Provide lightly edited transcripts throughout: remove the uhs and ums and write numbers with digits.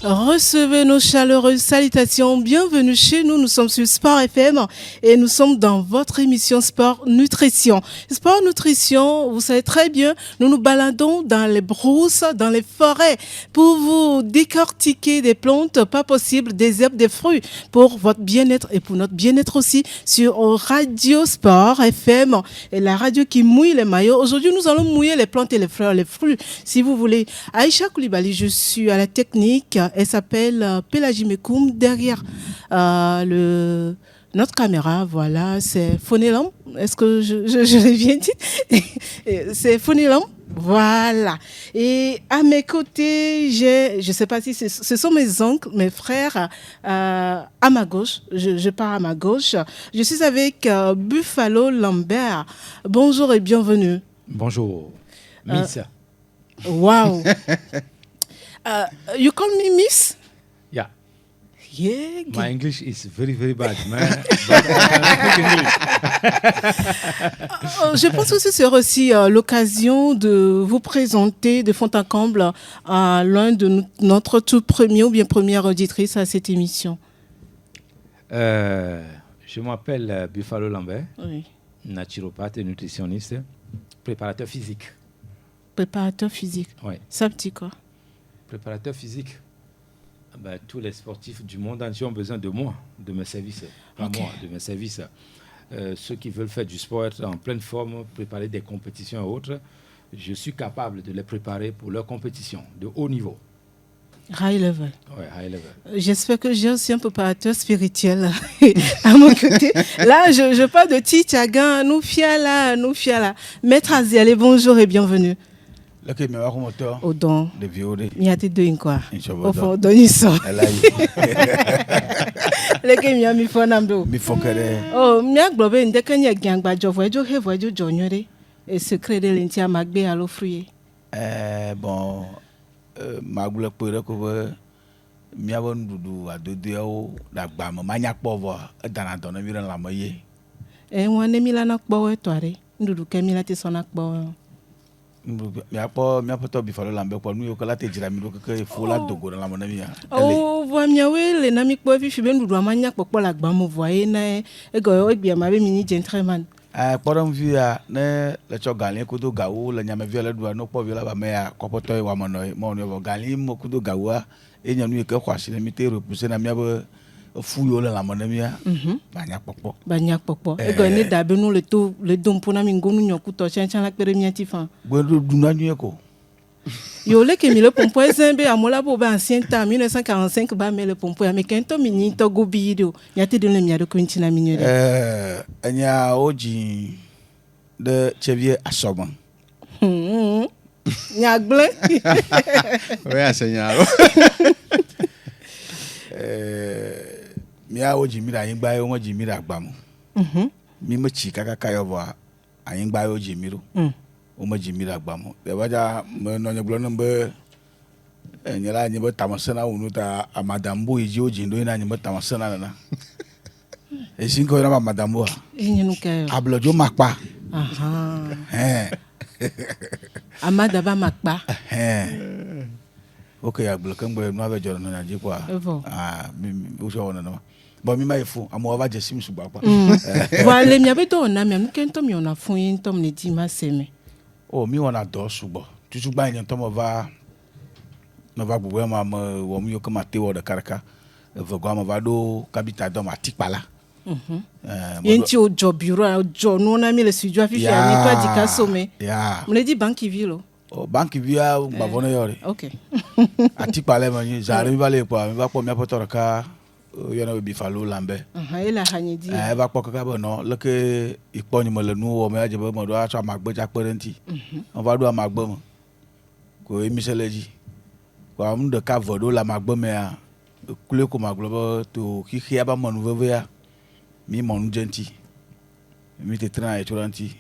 Recevez nos chaleureuses salutations. Bienvenue chez nous. Nous sommes sur Sport FM et nous sommes dans votre émission Sport Nutrition. Sport Nutrition, vous savez très bien, nous nous baladons dans les brousses, dans les forêts pour vous décortiquer des plantes, pas possible, des herbes, des fruits pour votre bien-être et pour notre bien-être aussi sur Radio Sport FM et la radio qui mouille les maillots. Aujourd'hui, nous allons mouiller les plantes et les fleurs, les fruits, si vous voulez. Aïcha Koulibaly, je suis à la technique. Elle s'appelle Pélagie Mekoum. Derrière notre caméra, voilà, c'est Phonélam. Est-ce que je l'ai bien dit? C'est Phonélam. Voilà. Et à mes côtés, je ne sais pas si ce sont mes oncles, mes frères, à ma gauche. Je pars à ma gauche. Je suis avec Buffalo Lambert. Bonjour et bienvenue. Bonjour. Miss. Wow. You call me Miss? Yeah. Yeah. My English is very, very bad, man. But I speak English. Je pense que ce sera aussi l'occasion de vous présenter de fond en comble à l'un de notre tout premier ou bien première auditrice à cette émission. Je m'appelle Buffalo Lambert, Oui. naturopathe et nutritionniste, préparateur physique. Préparateur physique. Oui. Ça petit quoi? Préparateur physique. Ben, tous les sportifs du monde entier ont besoin de moi, de mes services. Pas Okay. moi, de mes services. Ceux qui veulent faire du sport, être en pleine forme, préparer des compétitions et autres, je suis capable de les préparer pour leurs compétitions de haut niveau. High level. Ouais, high level. J'espère que j'ai aussi un préparateur spirituel à mon côté. Là, je parle de Tichagan, nous fiala. Maître Aziale, bonjour et bienvenue. Lake mi wa ko to Odon. de viode Mi ati doing quoi? Inshallah. Ofo doni so. elai Leke mi ami fo namdo. mi fokere Oh, mi agbobe ndeke nya giangba jovo ejo hevo ejo jonyore. E secret de lentia magbe alo fruye. bon magule pere ko be mi abo ndudu adodewo dagba mo manya kpovo dana don mi ran la moye E won ne mi la na kpo to are. Ndudu ke mi la ti so na kpo. mi apo to Buffalo Lambert ko nu yo kala te jira mi do ke fo la dogo la mo na mi ya Oh, vo mi awe le na mi kpo fi be ndudu amanya kpo la gba mo voye na e go egbi ma be mi ni gentleman. kpɔɖem vi ya ne le tsɔ gali kudo gawo le nyamevia le ɖua no kpɔ vi la ba me ya kɔpɔtɔ wa menɔ mɔ ne vɔ gali mo kudo gawoa e nye nu yi ke xɔ asi ne mi te repousse na mia be fu yo le lame ne mia ba nya kpɔkpɔ E go ne da be no le dom pona mi ngonu nyokuto chanchan la kpere mi atifan. gbe do duna nu ko Yo le ke mi le pompo ezembe amola bo ba ancien temps 1945 ba me le pompo ya me kento mi ni to go bido ya te de le mi ado kwinti na mi nyere. Enya oji de chevie asogban Nya gble. Oui, enseignant. Mi a oji mi da yin gba yo won ji mi da gba mu mi mo chi kaka kayo ba ayin gba yo ji mi ro o mo ji mi da gba mu de ba ja mo no nyeglo no be nyela nyi be tamasana unu ta amadambo iji oji ndo ina nyi be tamasana na e sin ko na madambo Enye nu ke. ablojo makpa Aha. Amada ba makpa. Okay, ablo kan gbe no ave joro na ji kwa Evo. mi o so wona no bo mi mai fu amo ava je sim su gba kwa Wale mi abedo na mi kento mi ona fun yin tom ne di ma seme. o mi wona do sugbo tutu gba yin tom ova no va gbo ma mo wo mi yo kama te wo de karaka evo gwa ma va do kabita do ma tikpala Yen ti o jo bureau jo no na mi le studio afifi ani to adika some. ya Me le di banki vilo. o banki via gba vono yore Okay. atikpala ma yin zare mi va le po mi va po mi apoto ka yo na Buffalo Lambert Ela hanyi di. va po ka bo no le ke ipo ni mo le nu wo me aje bo mo do aso amagbe ja parenti on va do amagbe mo ko emi seleji ko am de ka vodo la magbe me a kule ko maglo to ki khia ba mo nu veve ya mi mo nu genti mi te tra e toranti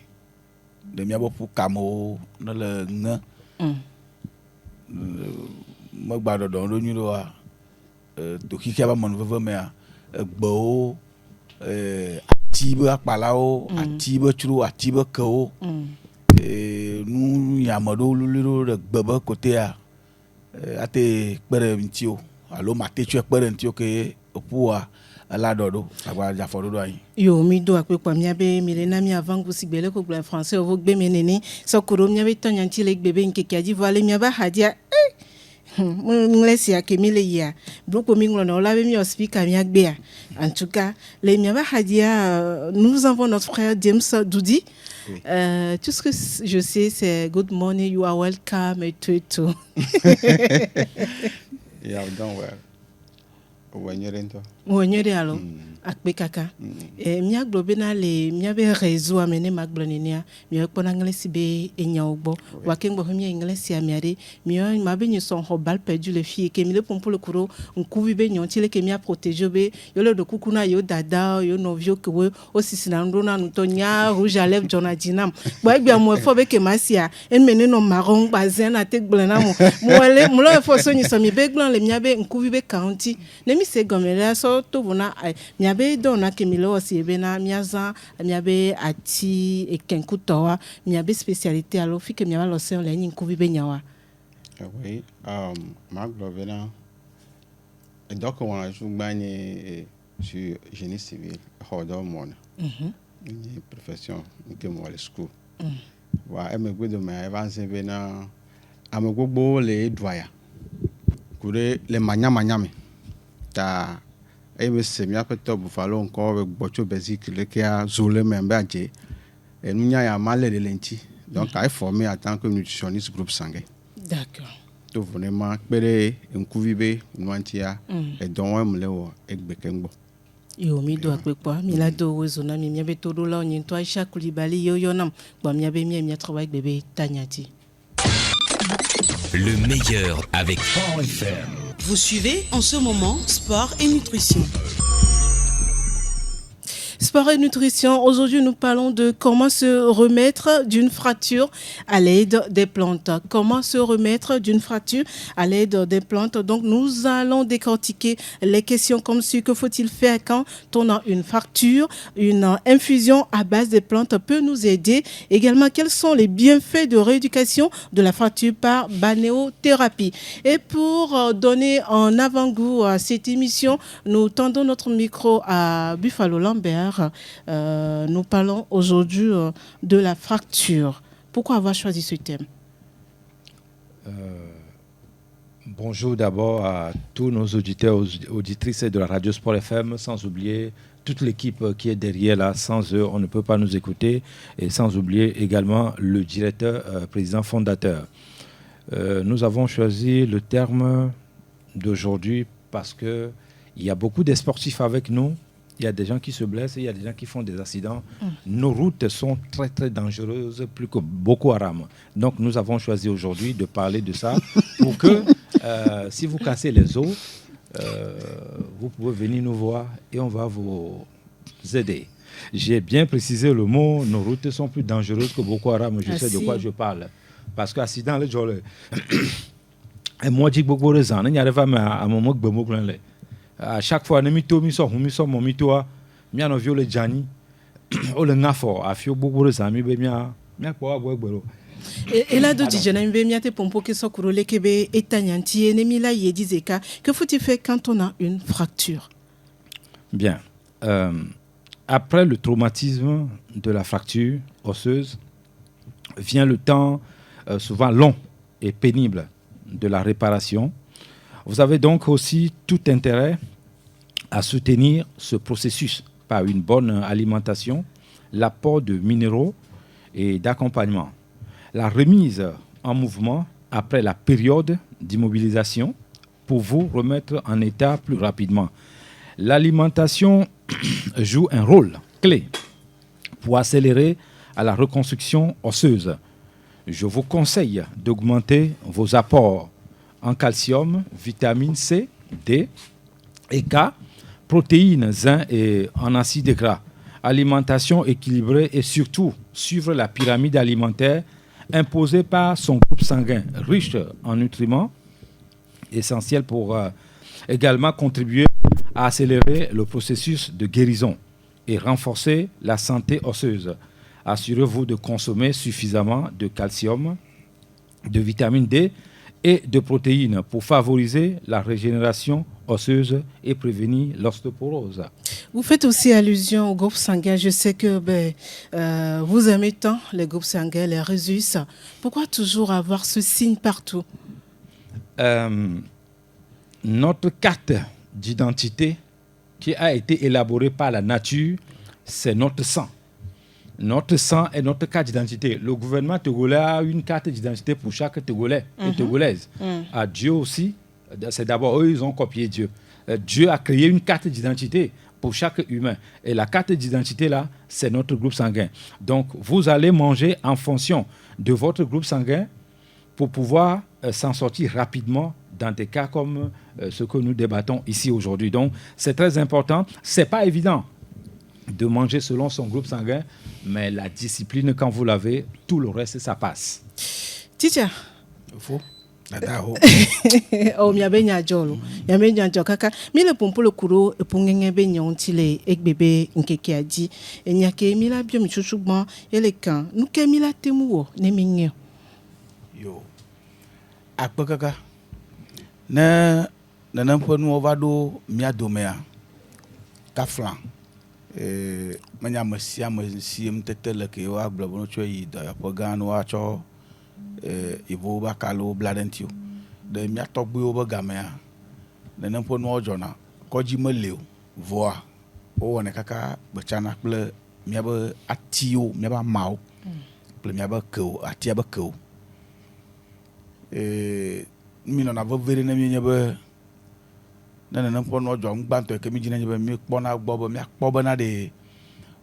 de mi abo pu kamo no le nga mo gba do do nyu do to ki khia ba mo nu veve me a gbo ati be akpalawo ati be tsro ati be kewo nu yameɖo lolo ɖe gbe be kotea ate kpe ɖe ŋuti o alo mate tsɔe kpe ɖe ŋuti o ke eƒua ela ɖɔɖo agbadza afɔɖoɖo anyi. Yo mi do akpekpa miabe milena mi avant ku sigbele ko gble français ovo gbe menene sokoro miabe tonyanti le gbe be nkeke adi voile miaba hadia nglesia ke mile ya broko minglo na ola be mi speaker mi agbea. En tout cas les miaba hadia nous avons notre frère James Doudi. Tout ce que je sais c'est good morning, you are welcome et tout. Yeah, don't worry. Wonyere alo akpe kaka mia globena le mia be réseau amene maglonenia mia pona nglesi be enya ogbo wakengbo mia nglesi amiare mia ma be ni son hobal perdu le fille ke mi le pompo le kuro nkubi be nyonti le ke mia protéger be yo le do kukuna yo dada yo novio ke we osisi na ndo na nto nya rouge à lèvres jonadinam bo egbe mo fo be ke masia en mene no marron bazen na te gblena mo le mo le fo so ni so mi be glan le mia be nkubi be county ne mi se gomela so to bona miabe dona kemilo osibena miaza miabe ati ekenkutowa miabe spécialité alo fi ke miaba lo se le nyin kubi be nyawa. Oui, maglovena donc on a joué sur génie civil hodo mon une profession que moi le school wa e me gbedo me avance bena amegbo le doya kure le manyame ta ebe se mi apeto bufalo nko be gbocho basic le ke a zole membe aje enunya ya male de lenti donc I formé en tant que nutritionniste groupe sanguin. D'accord. To vraiment pere nkuvibe nwantia e don emle wo egbekengbo. Yo mi do akpekpa mi la do wezona mi miabe todo la onyin to Aisha Koulibaly yo nam ba miabe mi travail bébé tanyati. Le meilleur avec Sport FM. Vous suivez en ce moment Sport et Nutrition. Sport et nutrition, aujourd'hui nous parlons de comment se remettre d'une fracture à l'aide des plantes. Comment se remettre d'une fracture à l'aide des plantes. Donc nous allons décortiquer les questions comme ce que faut-il faire quand on a une fracture. Une infusion à base de plantes peut nous aider. Également, quels sont les bienfaits de rééducation de la fracture par balnéothérapie. Et pour donner un avant-goût à cette émission, nous tendons notre micro à Buffalo Lambert. Nous parlons aujourd'hui de la fracture. Pourquoi avoir choisi ce thème? Bonjour d'abord à tous nos auditeurs, auditrices de la radio Sport FM, sans oublier toute l'équipe qui est derrière là. Sans eux, on ne peut pas nous écouter. Et sans oublier également le directeur, président fondateur. Nous avons choisi le terme d'aujourd'hui parce qu'il y a beaucoup de sportifs avec nous. Il y a des gens qui se blessent et il y a des gens qui font des accidents. Nos routes sont très, très dangereuses, plus que Boko Haram. Donc, nous avons choisi aujourd'hui de parler de ça pour que, si vous cassez les os, vous pouvez venir nous voir et on va vous aider. J'ai bien précisé le mot, nos routes sont plus dangereuses que Boko Haram. Je sais de quoi je parle. Parce que l'accident, moi, je dis beaucoup de gens, il n'y a pas à moment que à chaque fois, nous sommes miano viole jani o le ngafo afio bugure sami be mia kwa gwegwero et là de dijana mbe miate pompo ke sokuro lekebe etanyanti enemila yedizeka que faut-il faire quand on a une fracture? Bien, après le traumatisme de la fracture osseuse vient le temps souvent long et pénible de la réparation. Vous avez donc aussi tout intérêt à soutenir ce processus par une bonne alimentation, l'apport de minéraux et d'accompagnement. La remise en mouvement après la période d'immobilisation pour vous remettre en état plus rapidement. L'alimentation joue un rôle clé pour accélérer à la reconstruction osseuse. Je vous conseille d'augmenter vos apports en calcium, vitamine C, D et K, protéines, zinc et en acides gras. Alimentation équilibrée et surtout suivre la pyramide alimentaire imposée par son groupe sanguin riche en nutriments, essentiels pour également contribuer à accélérer le processus de guérison. et renforcer la santé osseuse. Assurez-vous de consommer suffisamment de calcium, de vitamine D et de protéines pour favoriser la régénération osseuse et prévenir l'ostéoporose. Vous faites aussi allusion au groupe sanguin. Je sais que vous aimez tant les groupes sanguins, les Rhésus. Pourquoi toujours avoir ce signe partout? Notre carte d'identité qui a été élaborée par la nature, c'est notre sang. Notre sang est notre carte d'identité. Le gouvernement togolais a une carte d'identité pour chaque Togolais et Togolaise. À Dieu aussi, c'est d'abord eux, ils ont copié Dieu. Dieu a créé une carte d'identité pour chaque humain. Et la carte d'identité, là, c'est notre groupe sanguin. Donc, vous allez manger en fonction de votre groupe sanguin pour pouvoir s'en sortir rapidement dans des cas comme ce que nous débattons ici aujourd'hui. Donc, c'est très important. Ce n'est pas évident de manger selon son groupe sanguin, mais la discipline, quand vous l'avez, tout le reste, ça passe. Teacher. Faux. Nadaho. Oh, mi abenya jolo. Ya menya jokaka. Mi le pompo le kuro e pongenge benya ontile ek bébé nkeke adi. E nyake mi la bio mi chuchugban e le kan. Nou ke mi la temuwo ne minye. Yo. Akpakaka. Na nampo nou ovado mia domea. Kaflan. Manya mesia mtete le ke wa blabno cho yi da pagano wa cho ivo ba kalo bladentio de mia togbe o ba gamea de nampo no ojona koji meleu voa o wona kaka bechana ple mia ba atio mia ba mau ple mia ba ko atia ba ko mi no na vo vere na mi nya ba na nampo no ojo ngbanto ke mi jina nya ba mi kpona gbo ba mi akpo na de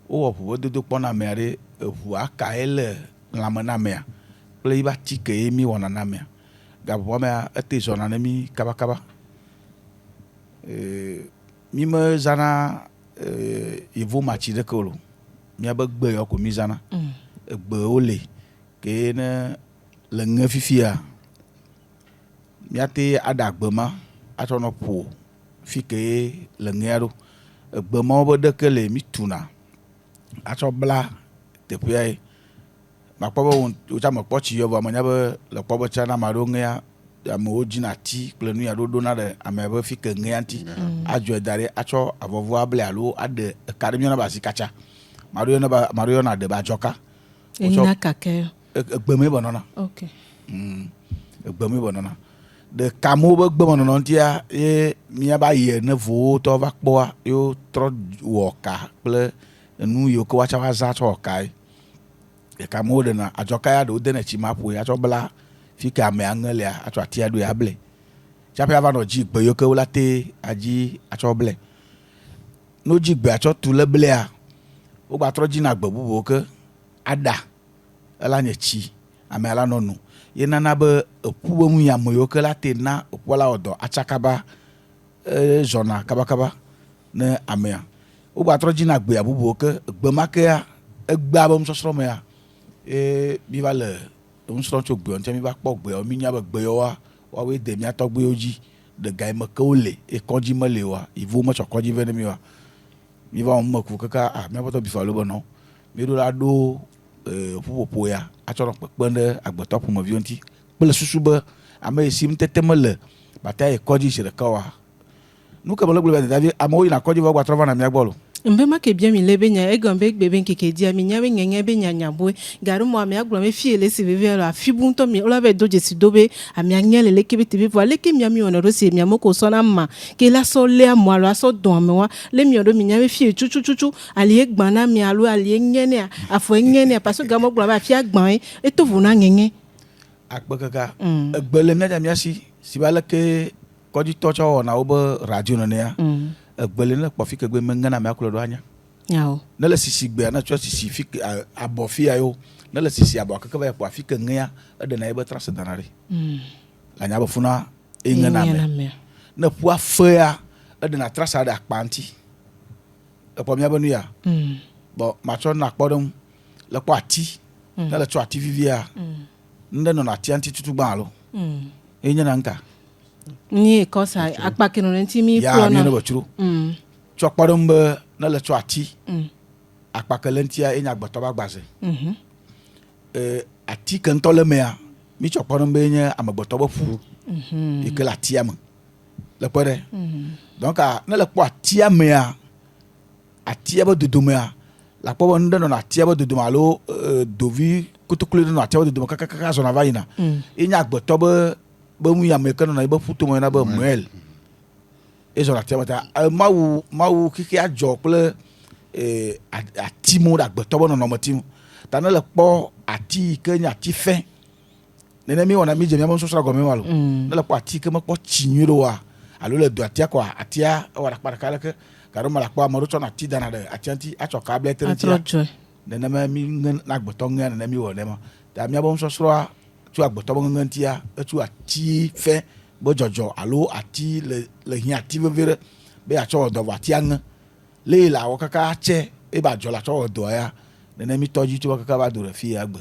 o wo do kpona me are hu aka ele lamana me ple iba tike mi wona na me gabo me ate zona na mi kaba mi me zana ivo machi de kolo mi abagbe yo ko mi zana egbe ole ke na le ngafifia mi ate adagbema atono po fike le ngero egbema obo de kele mi tuna ato bla te pye makpobo o cha makpo chi yo ba manya be le kpobo cha na maro ngea amo ojina ti plenu ya do na de amebe fike ngea ti ajo dare acho avovo able alo ade academy na ba sikacha maro na de ba joka Ina kake egbeme bonona okay egbeme bonona de kamo be gbemo no ntia mi ba ye ne vo to va kpo yo tro woka ple nu yo ko wacha waza to kai e kamo de na ajoka ya do de na chimapo ya to bla fika me angele a to atia do ya ble chape ava no ji gbe yo ko late aji a to ble no ji gbe a to tu le ble a o gba tro ji na gbe bubo ke ada ala nye chi ame ala no nu ye nana be epuwo mu ya moyo ke late na opola odo achakaba zona kaba ne amea o gba tro ji na gbe abubo ke gbe make ya egbe abom sosro me ya bi va le on sro cho gbe on te mi va po gbe o mi nya gbe yo wa we de mi atogbe oji de gai me ke ole e konji me le wa ivu mo cho konji vene mi wa mi va on mo ku kaka mi apoto bi fa lo bono mi do la do popo ya achoro pepende agbeto po mo vi onti pele susu be ame sim tete me le bata e konji se de ka wa nu ka mo le gbe David amo ina konji va gba trova na mi agbolo mbema ke bien mi lebenya e gombe bebe nkeke dia mi nyawe ngenge be nyanyabwe garu mo ami aglo me fie le sivive la fibunto mi ola be doje si dobe ami anyele le kebe tibi vo le ke mi ami ona ro se mi amoko so na ma ke la so le amo alo so don me wa le mi odo mi nyawe fie chuchu ali egban na mi alo ali ngene afo ngene parce que gamo glo ba fie agban e to vo na ngenge akpekaka egbele mi ja mi asi sibale ke kodi tocho na obo radio no ne ya egbele ne kpo fike gbe mengana me akulo do anya yawo ne le sisi gbe na cho sisi fike abofi ayo ne le sisi abokaka ba kpo fike ngea de na ebe trase danare la nya bofuna engana me ne pu afia de na trase da akpanti epo mi abonu ya bo ma cho na kpodum le kpo ati ne le cho ati vivia nde no na ti anti tutu gba lo enya na nka ni kosa akpa kinu nti mi ya mi no bachuru cho kpadom be na le cho ati akpakelentia enya agbeto ba gbase ati ke ntɔ le mea mi tsɔ kpɔ ne be nye amegbetɔ be ƒu yi ke le atia me le kpe ɖe donc ne le kpɔ atia mea atia be dodomea la kpɔ be nu ɖe nɔnɔ atia be dodome alo dovi kotoklo ɖe nɔ atia be dodome kakaka zɔna va yina enye agbetɔ be nu yame ke nɔnɔ yi be ƒu tome yina be moel ezɔna atia me ta mawu keke adzɔ kple ati mo ɖe agbetɔ be nɔnɔme ti mo ta ne le kpɔ ati ke nye ati fɛ nene mi wɔna mi dze miabe nusɔsrɔ̃ gɔme ma lo ne le kpɔ ati ke mekpɔ tsi nyuie ɖo wa alo le do atia kɔa atia ewɔ ɖakpa ɖeka leke gaɖo me le akpɔ ame ɖewo tsɔna ati dana ɖe atia ŋuti atsɔ ka ble te ŋutia nenema mi ŋe na agbetɔ ŋea nene mi wɔ ne ma ta miabe nusɔsrɔ̃a tso agbetɔ be ŋeŋe ŋutia etso ati fɛ be dzɔdzɔ alo ati le hiã ati veve ɖe be atsɔ wɔ dɔ vɔ atia ŋe le la wɔ kaka atse e ba dzɔ la tsɔ wɔ dɔ ya nene mi tɔdzi tso kaka ba do ɖe fi ya gbe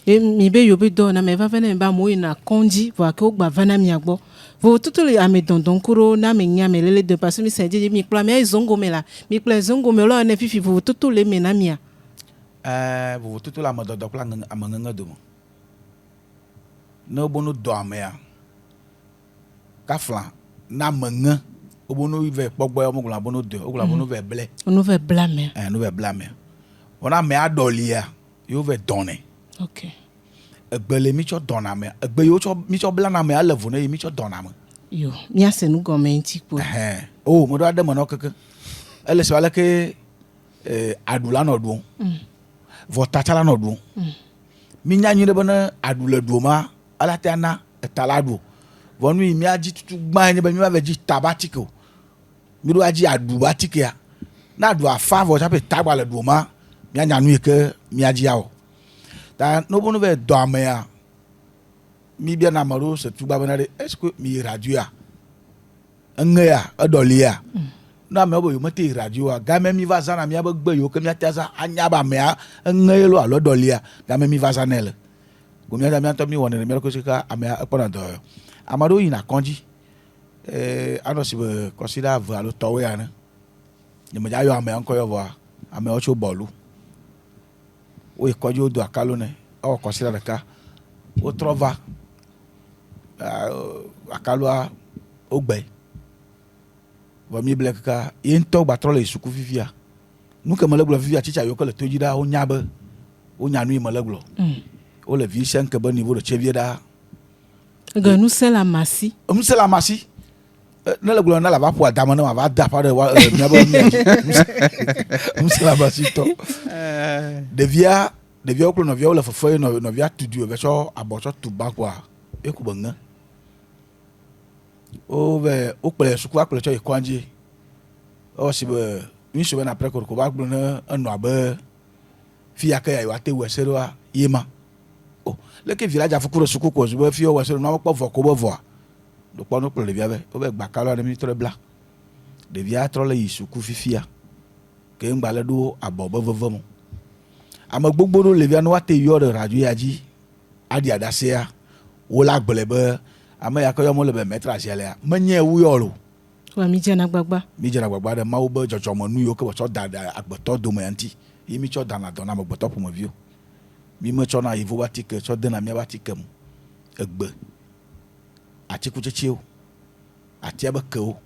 e mi be yobe dɔ na me va vena ba mo yina kɔndzi vɔ ke wo gba va na mia gbɔ vɔ tutu le ame dɔndɔn kuro na me nya me lele de parce que mi se dze mi kpla mi ayi zongo me la mi kpla zongo me lo ne fifi vɔ tutu le me na mia vɔ tutu le ame dɔdɔ kple ame ŋeŋe dome ne wo bo no dɔ amea kafla na ame ŋe wo bo no ve kpɔ gbɔ ya wo gblɔ bo no dɔ wo gblɔ bo no ve ble no ve bla me no ve bla me wona amea dɔlia yo ve dɔnɛ okay egbe le mi tsɔ dɔna me egbe yo tsɔ mi tsɔ bla na me ale vo ne mi tsɔ dɔna me yo mia se nu gɔme ŋti kpo o mo do ade me no keke ele se wale ke adu la no do vo tata la no do mi nya nyi de bena adu le do ma ala ta na eta la do vo nu mi aji tutu gba ni be mi ba ve ji tabatiko mi do aji adu batike ya na adu afa vo cha pe tagba le do ma mi anya nu ke mi aji yawo ta no bo no ve do amea mi bia na maro se tu gba bena de est-ce que mi radio ya enge ya edoli ya na me bo yo mate radio ya ga me mi va zana mi abegbe yo ke mi ataza anya ba mea enge lo alo doli ya ga me mi va zana le go mi ada mi anto mi wona mi ko sika amea epona do amaro ina konji ano si be consider va lo towe ya ne ni me ja yo amea nko yo va amea o cho bolu o ikoji o do akalo ne o consider de ka o trova akalo o gbe va mi blek ka into gba tro le suku fifia nu ke mele glo fifia chicha yo ko le toji da o nya be o nya nu mele glo o le vi 5 be niveau de chevie da ga nu c'est la masi ne le glo na la va pour adama na va da pa de mi abo mi c'est la masi to devia ko no via o le fofo no via tudu ve so aboso tuba kwa e ku banga o ve o pele suku akple cho ikwanje o si be mi so na pre ko ba gbo na anu abe fi aka ya wa te wesero a yema o le ke village afukuro suku ko zo fi o wesero na po vo ko bo vo do po no pele via be o be gba kalo na mi tre bla de via tro le isuku fifia ke ngba le do abobo vovomo ame gbogbo do le via no wa te yo de radio ya ji adi adase ya wo la gbele be ame ya ko yo mo le be metra asiale ya menye wu yo lo wa mi jena gbagba de ma wo be jojomo nu yo ke bo so da agbeto do me anti yi mi cho da na do na agbeto po mo vio mi me cho na yivo batike cho de na mi batike mu egbe ati ku cheche o ati aba ke o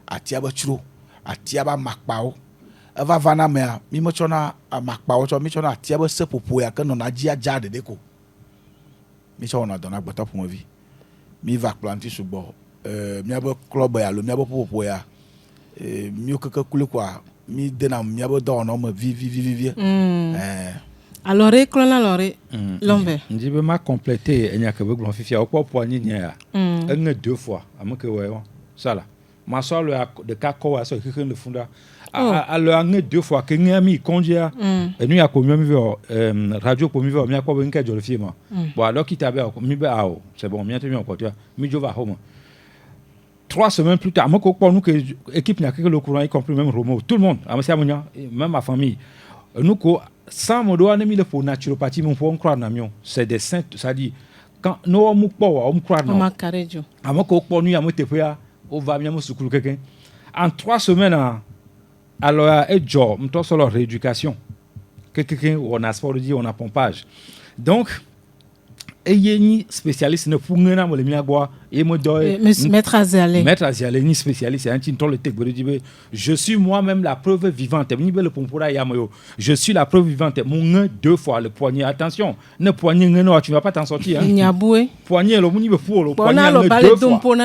ati aba churo ati aba makpa o eva vana me mi me cho na makpa o cho mi cho na ati aba sepopo ya ke no na ji aja de ko mi cho na do na agbeto po mo vi mi va planter subo mi abo club ya lo mi abo popo ya mi o keke kule kwa mi de na mi abo do no me vi alors reclona lore l'envers ndi be ma compléter enya ke be glon fifia o popo ni nya enge 2 fois amake we ça là ma so le de ka ko wa so keke le funda alors enge 2 fois ke nya mi konjia et nous ya ko mi radio ko mi ve mi akọ be nke jo le fie ma bon alors qui tabe mi be ao c'est bon mi atemi encore tu mi jo va home 3 semaines plus tard, moi, nous que équipe n'a que le courant, y compris même Romo, tout le monde, même ma famille. Nous, sans me donner mis le pour naturopathie, mon pour croire namion, c'est des saints, ça dit quand nous on croire non. À moi qu'on nous y a monté pour on va bien me secourir quelqu'un. En 3 semaines, alors et job m'to sur leur rééducation quelqu'un on a sport dit on a pompage donc et yeni spécialiste ne pour ngena mo le miagwa et mo doy maître Azialé ni spécialiste un tin le tek dit je suis moi-même la preuve vivante ni le pompora ya moyo je suis la preuve vivante mon 2 fois le poignet attention ne poignet ngeno tu vas pas t'en sortir hein nyaboué poignet le moni be pour le poignet le 2 fois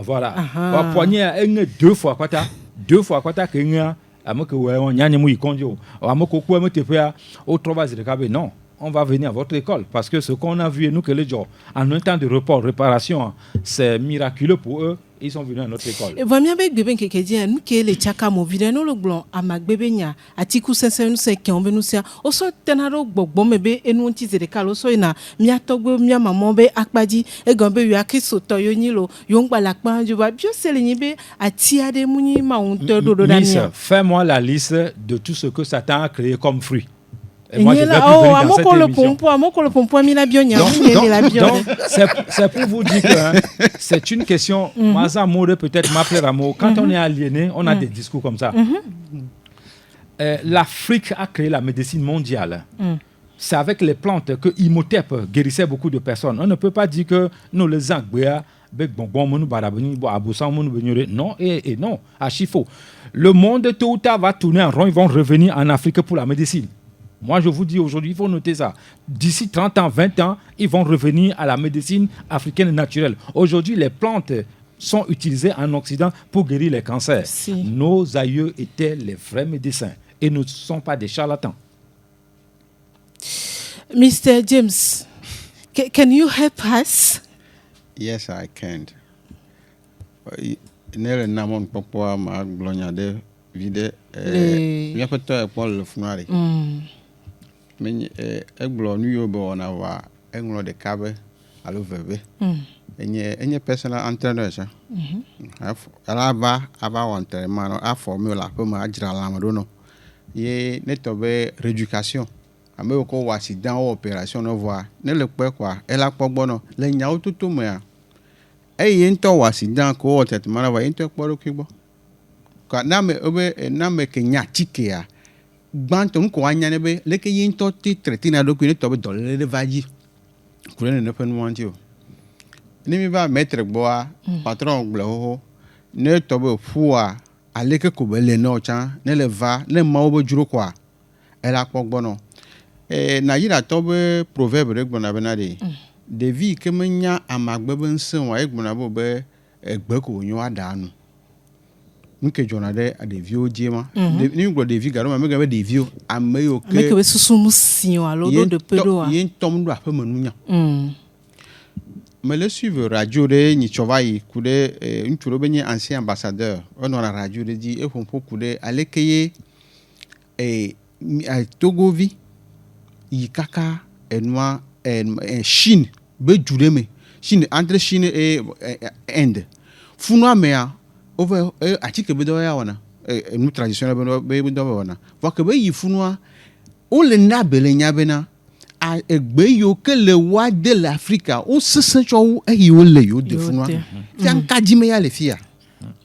voilà poignet 2 fois quoi ta 2 fois quoi ta que nya amoko we nyanye mu ikonjo amoko ku me tepea au travail de cabe non on va venir à votre école parce que ce qu'on a vu nous que les gens en un temps de report réparation c'est miraculeux pour eux ils sont venus à notre école et vraiment avec bébé que dia nous que les chaka mo vidéo no le blanc à magbebe nya atiku sense nous c'est qui on veut nous ça o so tenaro gbogbo mebe enu nti de kalo so ina mi atogbo mi maman be akpadi e gambe yu akiso to yo nyilo yo ngba la pan je va bio selenyi be atia de muni ma on te do dania fais-moi la liste de tout ce que Satan a créé comme fruit. Et moi, je vais le pompo, mi la bionia, donc, c'est pour vous dire que hein, c'est une question. Maza Moure peut-être m'appeler Ramo. Quand on est aliéné, on a des discours comme ça. L'Afrique a créé la médecine mondiale. C'est avec les plantes que Imhotep guérissait beaucoup de personnes. On ne peut pas dire que nous les Angbéa, non et non, archi faux. Le monde tôt ou tard va tourner en rond, ils vont revenir en Afrique pour la médecine. Moi, je vous dis aujourd'hui, il faut noter ça. D'ici 30 ans, 20 ans, ils vont revenir à la médecine africaine naturelle. Aujourd'hui, les plantes sont utilisées en Occident pour guérir les cancers. Si. Nos aïeux étaient les vrais médecins et ne sont pas des charlatans. Mr. James, can you help us? Yes, I can. Nele namon popo ma glonya de vide ya peto e pon le funari. Mais eglo nu yo bo na wa englo de kabe alo veve. Enye personal entraîneur ça. Aba entraînement a formé la pe ma ajira la mo do no. Ye ne tobe rééducation. Ame ko wa accident ou opération no voir. Ne le pe quoi, elle a pogbo no. Le nya otutu mo ya. E nto wa accident ko o traitement na wa nto poro kigbo. Ka na me ke nya tike ya. Gbanto nko anya ne be leke yin to ti traité na do ku ne to be dollar de vaji ku ne pen wanti o ni mi ba maître boa patron gble ho ne to be fuwa aleke ko be le no chan ne le va ne ma o be juro kwa e la pogbo no na yira to be proverbe re gbona be na de vie ke menya amagbe be nsen wa e gbona bo be egbe ko nyo adanu nke jona de vieux diema ni ngro de vie garo ma mega be de vieux ameyo ke meke be susumu sion alodo de pedo a yin tom do afa manunya me le suivre radio de ni chovai kude nturo benye ancien ambassadeur on la radio de di e pompo kude alekeye Togovi yikaka enwa Chine be jureme Chine entre Chine et Inde funwa mea over atike be do ya wana nu traditionnel be do wana wa ke be yifunwa o le na bele nya bena a egbe yo ke le wa de l'Afrique o sese cho e yo le yo de funwa tian kadime ya le fia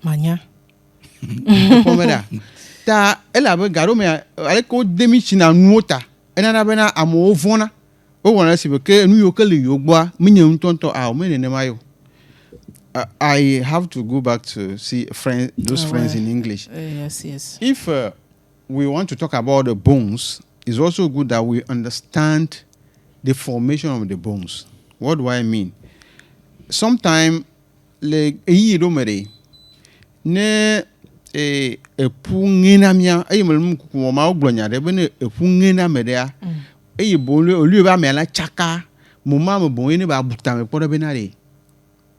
manya pomeda ta ela be garo me ale ko demi china nuota enana bena amo vona o wana sibe ke nu yo ke le yo gba minyem tonto a o menene mayo. I have to go back to see those friends in English. Yes. If we want to talk about the bones, it's also good that we understand the formation of the bones. What do I mean? Sometimes, le eyidomere ne epungena eyimelu kuku ma oglonya de bene epungena medea eyibole olu ba me la chaka mo ma mo bon ni ba buta me podo benare.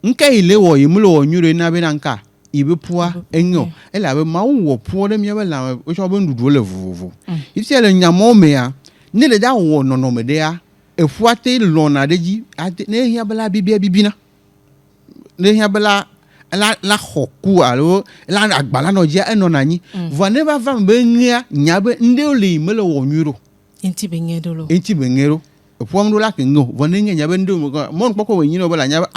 Nka ile wo yimulo wo nyure na be nanka ibe pua enyo ela be ma wo puo de miebe la o so be ndudu le vuvu if se le nyamo me ya ne le da wo no me de ya efuate lo na deji ne hia bela bibina ne hia bela la hoku alo la agbala no je eno nanyi vo ne ba va be nya nyabe nde ole yimulo wo nyuro enti bengero epuo mdo la kengo vo ne nya nyabe nde mo npoko we nyino bela nyabe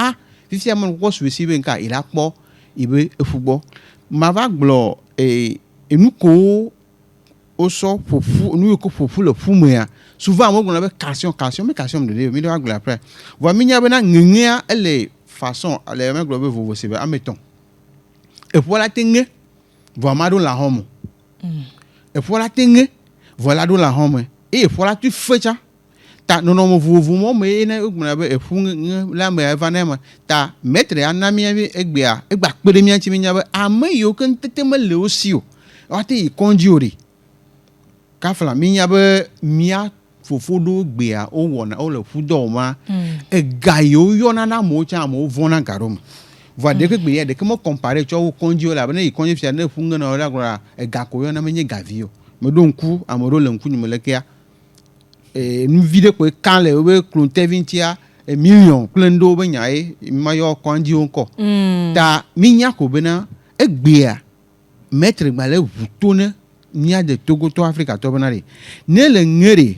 fifia mon ko suwesi be nka ila kpo ibe efugbo mava gblɔ enu ko wosɔ ƒoƒu nu yiwo ƒoƒu le ƒu mea souvent amewo gblɔna be calcium ɖeɖe mi ɖe wa gblɔ après vɔ mi nya bena ŋeŋea ele façon le me gblɔ be vovo si be ame etɔ̃ eƒua la te ŋe vɔ ame aɖewo le axɔ me eƒua la te ŋe vɔ la ɖo le axɔ me eye eƒua la tu fetsa ta nɔnɔme vovovo mɔ me ye ne wogblɔna be eƒu ŋe la me eva ne me ta maître ana mia be egbea egba kpe ɖe mia ŋuti mi nya be ame yiwo ke tete mele wo si o woate yi kɔndzi o ɖe kafla mi nya be mia fofo ɖo gbea wowɔna wole ƒu dɔ wɔma ega yiwo yɔna na amewo tsã amewo vɔna ga ɖo me vɔ ɖeke gbe ya ɖeke me compare tsɔ wo kɔndzi o la be ne yi kɔndzi fia ne ƒu ŋe na wo la gblɔa ega ko yɔna menye gavi o me ɖo ŋku ame ɖewo le ŋku nyume le kea nu vi ɖe koe kan le wobe klontevi ŋutia million kple ŋɖewo be nya ye ma yɔ kɔndziwo ŋkɔ ta mi nya ko bena egbea maître gba le ʋu to ne mia de togotɔ afrikatɔ bena ɖe ne le ŋe ɖe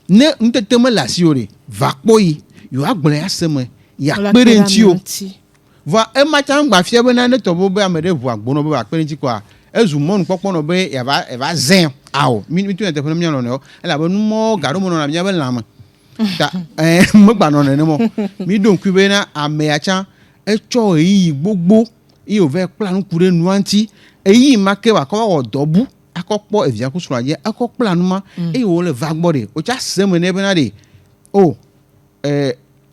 ne nutete me le asi o ɖe va kpɔ yi yewoa gblɔ ya se me ya kpe ɖe ŋuti o vɔ ema tsã gba fia bena ne tɔ be ame ɖe ʋu agbonɔ be va kpe ɖe ŋuti koa ezu mɔnukpɔkpɔ nɔ be eva zẽ awo mi tu ne teƒe ne mia nɔ ne wo elabe numɔ gaɖo me nɔna mia be lãme ta megba nɔ nene mɔ mi ɖo ŋkui bena amea tsã etsɔ ɣeyiɣi gbogbo eye wòva kpla nuku ɖe nua ŋuti ɣeyiɣi ma ke wòakɔ wɔ dɔbu akɔ kpɔ evia ku srɔ̃a dzi akɔ kpla nu ma eye wòle va gbɔ ɖe wòtsa se me nɛ bena ɖe o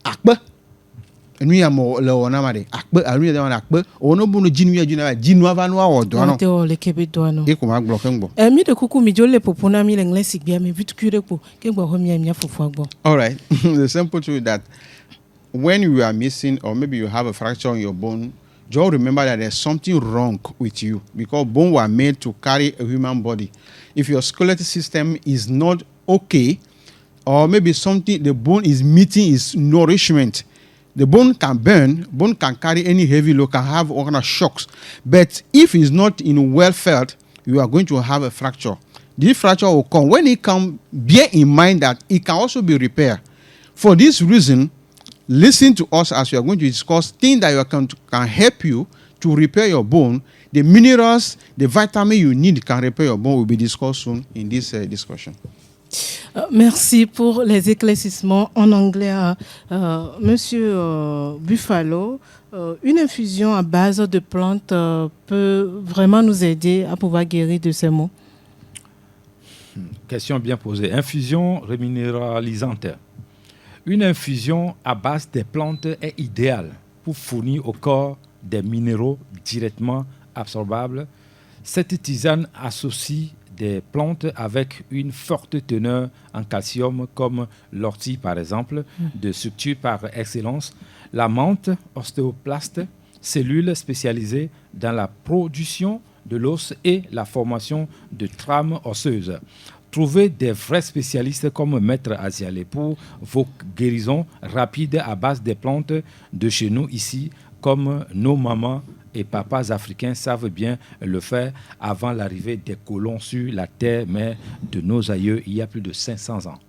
akpe enu ya me le wɔna ma ɖe akpe anu ya ma ɖe akpe wòne bu no dzinu ya dzina ba dzinua va nua wɔ dɔa nɔ ye ko ma gblɔ ke ŋgbɔ. Mi de kuku mi dzo le popo na mi le ŋlɛ sigbia mi vitukui ɖe kpo ke gbɔ hɔ mia fofoa gbɔ. All right. The simple truth that when you are missing or maybe you have a fracture in your bone, just remember that there's something wrong with you because bones were made to carry a human body. If your skeletal system is not okay, or maybe something the bone is meeting is nourishment, the bone can burn, bone can carry any heavy load, can have all kind of shocks. But if it's not well felt, you are going to have a fracture. This fracture will come. When it comes, bear in mind that it can also be repaired. For this reason, listen to us as we are going to discuss things that can help you to repair your bone. The minerals, the vitamin you need can repair your bone will be discussed soon in this discussion. Merci pour les éclaircissements en anglais, Monsieur Buffalo. Une infusion à base de plantes peut vraiment nous aider à pouvoir guérir de ces maux. Question bien posée. Infusion reminéralisante. Une infusion à base des plantes est idéale pour fournir au corps des minéraux directement absorbables. Cette tisane associe des plantes avec une forte teneur en calcium comme l'ortie par exemple, de structure par excellence, la menthe, ostéoplaste, cellule spécialisée dans la production de l'os et la formation de trames osseuses. Trouvez des vrais spécialistes comme Maître Azialé pour vos guérisons rapides à base des plantes de chez nous ici, comme nos mamans et papas africains savent bien le faire avant l'arrivée des colons sur la terre mère de nos aïeux il y a plus de 500 ans.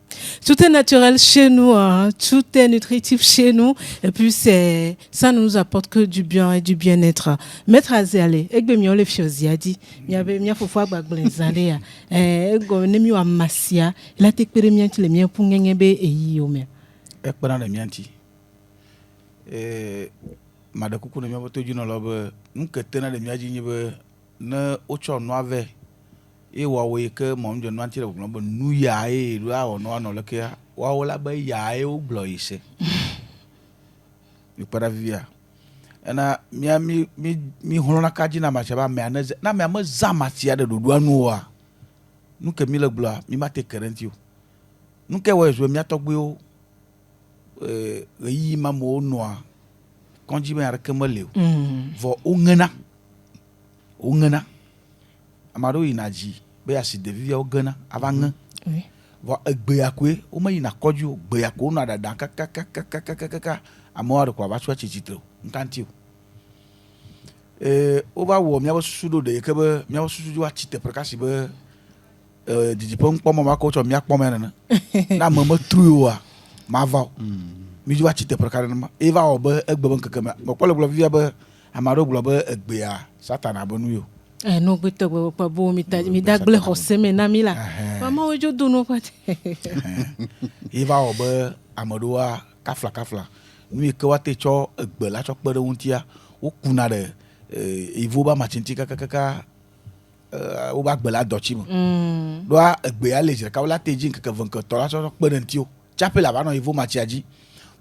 Tout est naturel chez nous, hein. Tout est nutritif chez nous, et puis ça ne nous apporte que du bien et du bien-être. Maître Azialé, egbe mi ole fiozi adi, mi abe mi afofo agbagblenzale ya, ego ne mi wa masia, la tekpere mi anti le mi pungenge be eyi ome. Ekpena le mi anti. Made kuku ne mi aboto juno lo be nkete na le mi aji ni be ne ocho no ave e wa we ke mom jo no anti le be nu ya e ru a ono no le ke wa wo la be ya e o glo ise mi para vivia na mi hono na kaji na ma chaba me na me am zama tia de dodo anu wa nu ke mi le glo mi ma te current you nu ke wo zo mi atogbe o yi ma mo no a konji me arke melew vo ongena amaro inaji be asi de vivia ogena avanga vo egbe akwe o ma ina koju egbe akwe na dada kaka amoro kwa ba chwa chichitro nkanti o ba wo mi abosusu do de ke be mi abosusu wa chite prakasi be dijipon pomo ma ko cho mi akpom na na mama tru wa ma va mi wa chite prakara na eva obe egbe ban kaka ma ko le vivia be amaro glo be egbe a satan abonu yo no beto pa bo mi dagle hoseme na mi la mama ojo do no pat iva obe amadoa kafla nu ke wate cho egbe la cho kpere wuntia wo kuna de ivo ba machinti kaka wo ba gbe la dochi mo do egbe ya leje ka wala teji kaka vonko to la cho kpere ntio chape la ba no ivo machiaji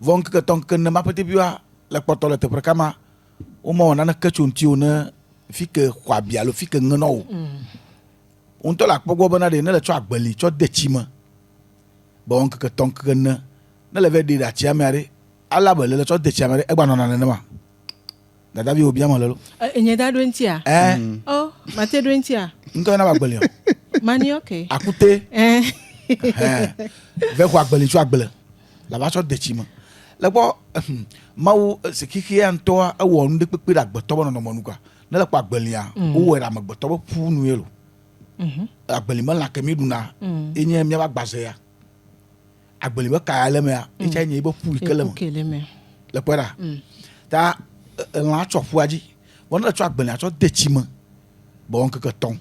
von kaka ton ken ma pete biwa la poto le te prekama o mo na kechu ntio na fike kwa bialo fike ngeno on to la pogo bana de na le cho agbeli cho dechima bon kaka ton ken na le ve de da chiamare ala bele le cho dechima e gba no na ne ma dada bi obi amalo enye da do ntia oh mate do ntia nko na ba agbeli mani okay akute ve kwa agbeli cho agbele la ba cho dechima le bo mawo se kiki antoa e wo nde pepe da gboto bo no monuka na le kwa agbeli a o we ra magboto bo pu nu elo agbeli ma la kemi duna enye mi ba gbase ya agbeli ba ka ale me a e cha enye bo pu ikele me le pora ta la cho fuaji won na cho agbeli a cho dechima bo on keke ton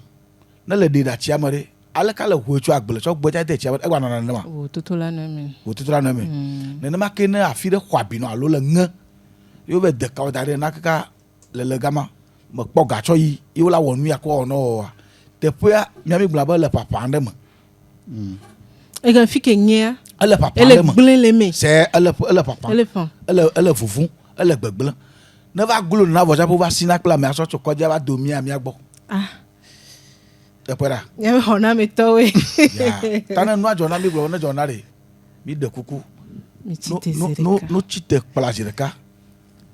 na le de da chia mare ale kala hu cho agbele cho gboja de chia e gba na na ma o tutola na me ne ma ke na afi de kwabi no alo le nge yo be de ka da re na kaka le gama mo po ga cho yi yo la wonu ya ko no te poa mi ami gbla ba le papa ande mo e ga fi ke nya ele papa ande mo ele gblin le me c'est ele papa ele fufu ele gbegbla ne va glo na voja po va sina kla me aso cho koja ba do mi ami agbo epera ya me hona me to we ya tana no ajo na mi gbo na jo na re mi de kuku no chite plaji de ka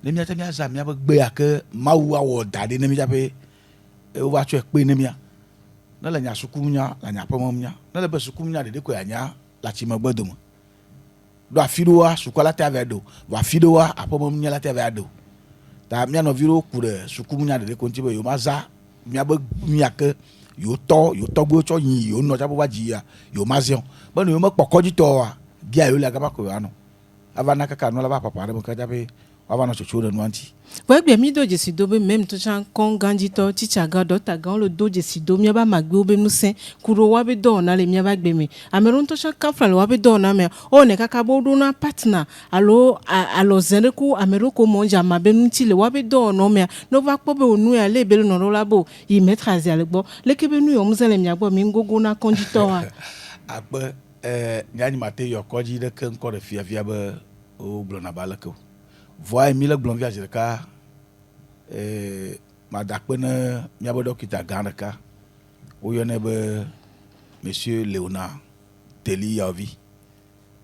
ne mi ata mi aza mi agbe ya ke mawu awo dade ne mi jape e o va cho pe ne mi na la nya sukumnya la nya pomomnya na le be sukumnya de ko ya nya la chi magbodo mo do afidoa sukola ta vedo wa fidoa apomomnya la ta vedo ta mi no viro kure sukumnya de ko ntibe yo maza mi aba mi ake yo to gbo cho yin yo no jabo waji ya yo mazion bo no yo mo pokoji to wa dia yo la gaba ko ano avana kaka no la ba papa mo ka jabe avana chocho de nwanti ouais bien mi do jesi do be même to chan kon ganji to ticha ga do ta gan lo do jesi do mi ba magbe obe nu sen kuro wa be do na le mi ba gbe mi ameron to chan kafra lo wa be do na me o ne kaka bo do na partner alo zene ku amero ko monja ma be nu ti le wa be do no me no va po be onu ya le be no ro labo yi metra zi ale gbo le ke be nu yo mu zele mi agbo mi ngogo na konji to wa agbe nyani mate yo koji de kan ko de fia be o blona balako voix mi le blon viage ka ma dakpene mi abo dokita ganaka o yone be monsieur Léonard Teli Yavi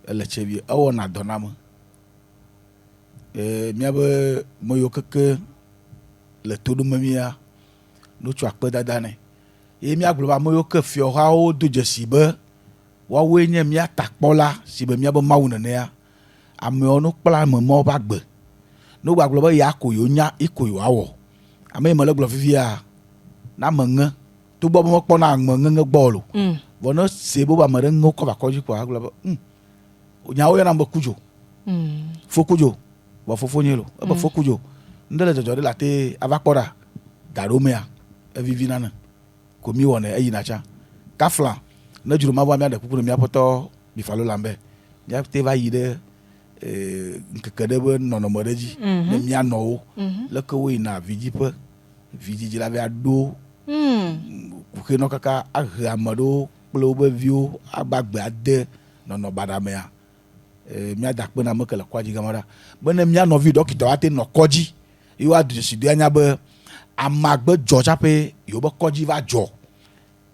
ele chevi awo na donam mi abo moyo keke le todo mamia no tu akpe dadane e mi aglo ba moyo ke fio ha o do jesibe wa we nye mi atakpola sibe mi abo mawu nene ya ame onu kpla mo ba gbe no gba glo ba ya ko yo nya ikoyo awo ame mo le glo fifia na menge to bo mo po na menge gbolo bono se bo ba mare ngo ko ba ko ji ko aglo ba nya o ya na mbokujo fokujo ba fofonyelo ba fokujo ndele jojo de la te avakpora garomea e vivina na ko mi wona e yinacha kafla na juru ma ba mi ade kukuru mi apoto bi falo lambe ya te va yide nkekede nono moreji ne mia no le ko we na vijipe vijiji la va do ku ke no kaka ahamado plo be view agbagbe ade nono badamea mia dakpe na mekele kwaji gamara bene mia no vi dokito ate no koji yo adresi de anya be amagbe joja pe yo be koji va jo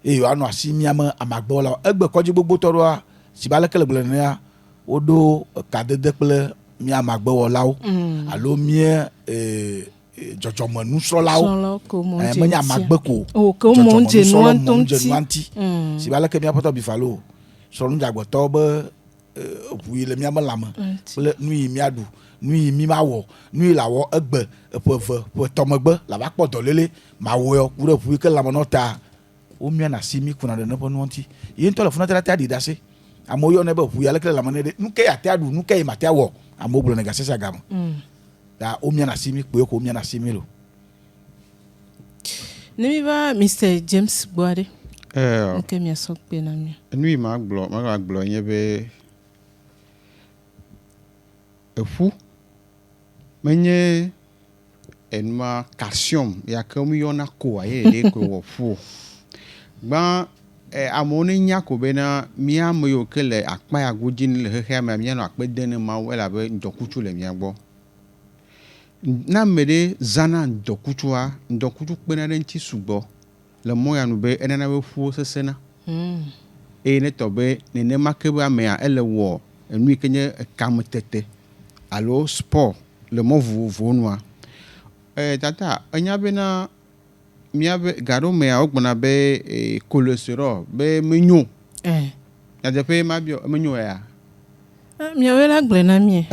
yo anu asimia ma amagbe la egbe koji gbogbo toro a sibale kele gbele ne ya odo kadede kple mia magbe wolawo alo mie jojomo nusrolawo menya magbe ko o ko monje nuanti si bala ke mia poto bifalo so nu jagbo to be opuile mia malama ple nui miadu nui mi mawo nui lawo egbe epove po tomegbe la ba poto lele mawo yo kure pu ke lama nota o mia na simi kuna de no nuanti yin to la funa tera ta di dase amoyo ne be pu ya lekele lamane de nuke ya te adu nuke ma te wo amoblo ne gasesa gam da o mia na simi pe ko mia na simi lo Nimiba Mr. James Boade. Ok, mi asok pe na mi. Nous ma glo nyebe efu menye enma calcium ya kami yona ko aye de ko wo fu gba amoni nya ko bena mi amoyo kele akpa ya gujin le he ma mi no akpe den ma wela be ndokuchu le mi agbo na mede zana ndokuchu kpena den ti sugbo le mo ya no be enana be fu sesena ne tobe ne makebe amea ele wo enu kenye kamtete alo sport le mo vuvu noa tata anya be na miabe garo mea ogbona be cholesterol be menyo ya de pe ma bio menyo ya mi awela glena mi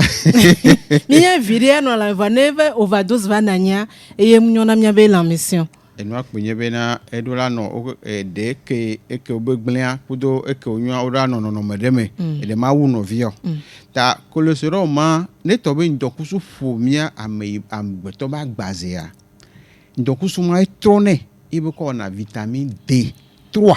mi ya viria no la vaneve overdose vananya e munyo na mi be la mission enu akpenye be na edola no de ke obegblea kudo eke onwa ora no medeme de ma wu no vio ta cholesterol ma ne to be ndokusu fu mia amgbeto ba gbazea ndokusu ma etrone ibe ko na vitamine D3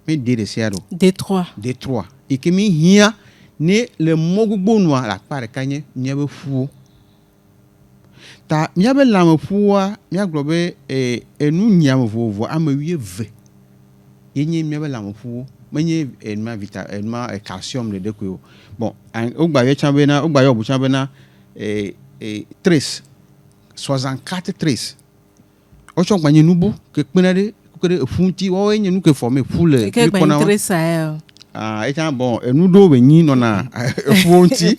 me D de siaro D3 ikemi hia ne le mogugbo no la pare kanye nyebe fu ta miabe lam fuwa mia globe enu nyam vovo amawie ve yenye miabe lam fu menye enma calcium de ko bon ogba ye chambe na ogba ye obu chambe na 64 trace o chon gbanye nubu ke penade ko funti o yenye nu ke former full ke gbanye trace echa bon enu do be yin no na funti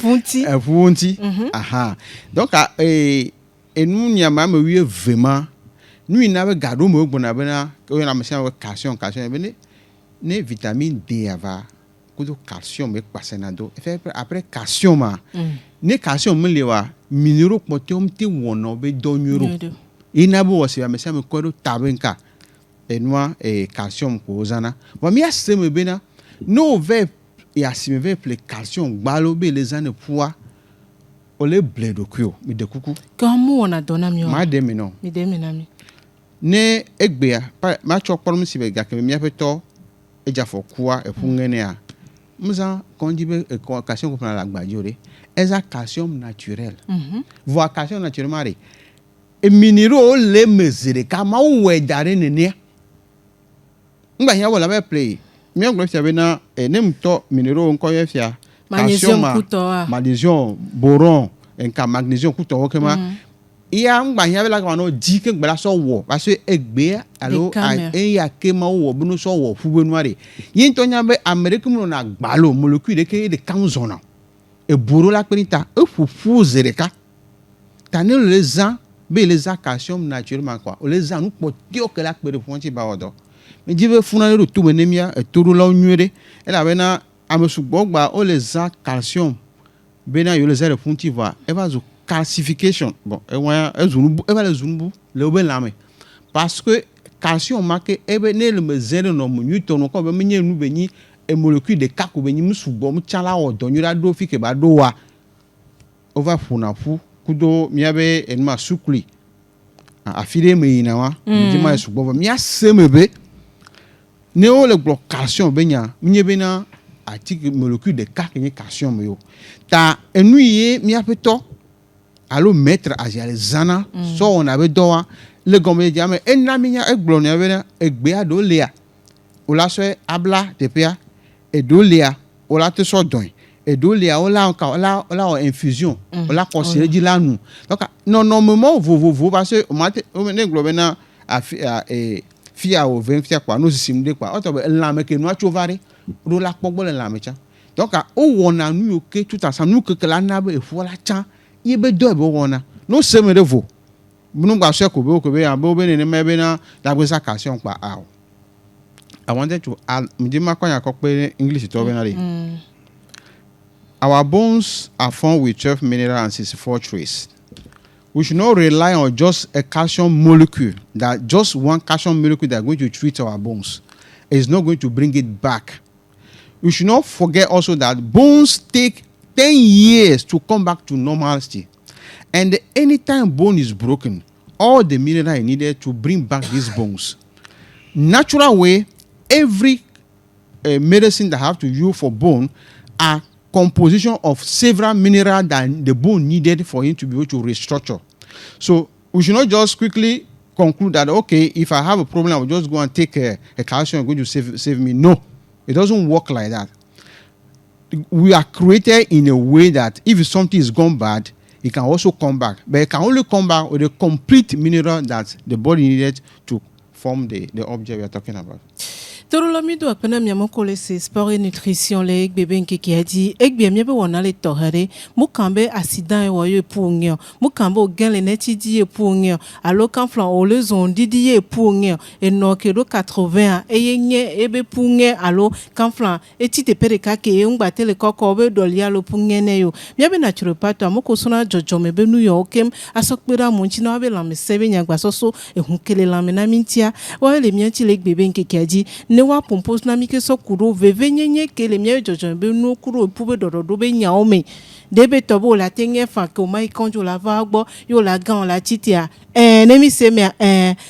aha donc enu nyama ma wie vema nu ina be gado mo gbona be na o na me se calcium be ne vitamine D ava ko calcium e pasenado après calcium ne calcium me lewa minéraux potassium ti wono be donyuro ina bo wose me se me ko do tabenka enwa calcium ko zana wa mi aseme be na no ve ya si me ve ple calcium gbalo be les ane poids ole bledo kyo mi de kuku kamu ona dona mi ma de mi no mi de mi na mi ne egbea ma chokporo mi sibe ga ke mi apeto eja fo kwa efungene a muza konjibe calcium ko na la gbajore eza calcium naturel voa calcium naturel mari e minéraux le mesure ka ma we dare nene ngba ya wala be play mi nglo fi na nem to minéraux nko ye fia magnesium boron enka magnesium kuto okema iya ngba ya bela ka no di ke gbela so wo parce que egbe alo ya ke ma wo bunu so wo fu benu are yin to nya be america mu na gbalo molecule ke de kanzona e boro la penita e fufu zereka tane les ans be les calcium naturellement quoi les ans nous potio que la pere fonti ba odo me jibe funa le to benemia e toro la onwere e la bena amesugbogba o les calcium bena yo les are fonti va e va zo calcification bon e wa ezunu e va le zunbu le obelame parce que calcium marque e be ne le mezere no munito no ko be menye nu benyi e molecule de kako benyi musugbo mu chala odo nyura do fi ke ba do wa over funa fu kudo miabe enma sukli afide me ina wa njima esugbo mi asemebe ne o le glo calcium benya minye bena article molécule de kako calcium yo ta enuye mi apeto alo mettre aziale zana so on avait doa le gombe diame enaminya eglo ne bena egbe ado lea ola so abla tepia edolia ola te so don edolia ola o infusion ola conseiller di lanu donc normalement vous parce que o ne glo bena fia o 20 fia kwa no simde kwa oto be la me ke no achovari ro la pogbo le la mecha donc o wona nu oke tout ensemble nu ke la na be fo la cha yebe do be wona no seme de vo bunu gba se ko be ya bo be ne me be na da gbe calcium pa a I wanted to add English to our bones are formed with 12 mineral and 64 traces. We should not rely on just a calcium molecule, that just one calcium molecule that is going to treat our bones. It's not going to bring it back. We should not forget also that bones take 10 years to come back to normality. And anytime bone is broken, all the mineral needed to bring back these bones. Natural way, every medicine that have to use for bone are composition of several minerals that the bone needed for him to be able to restructure. So we should not just quickly conclude that, okay, if I have a problem, I will just go and take a calcium and going to save me. No, it doesn't work like that. We are created in a way that if something is gone bad, it can also come back. But it can only come back with a complete mineral that the body needed to form the object we are talking about. Torolamido apena miamoko le sport et nutrition le bébé nkeki adi ekbia miebe wona le tohere mukambe accident wo yo pungyo mukambe o gen le neti di pungyo alo kan flan o le zon didi pungyo e no ke do 80 e yenye ebe pungye alo kan flan e ti te pere ka ke e ngba tele koko be dolia lo pungye ne yo miebe naturopath amoko sona jojo mebe nu yo kem asokpera munchi na be la mesebe nyagba soso e hunkele la menamintia wa le mianti le bébé nkeki adi ne wa pompos na mi ke so kuro veve nyenye ke le mie jojo be no kuro pube dodo be nyaome debe tobo la tenye fa ke o mai konjo la va gbo yo la gan la titia ne mi se me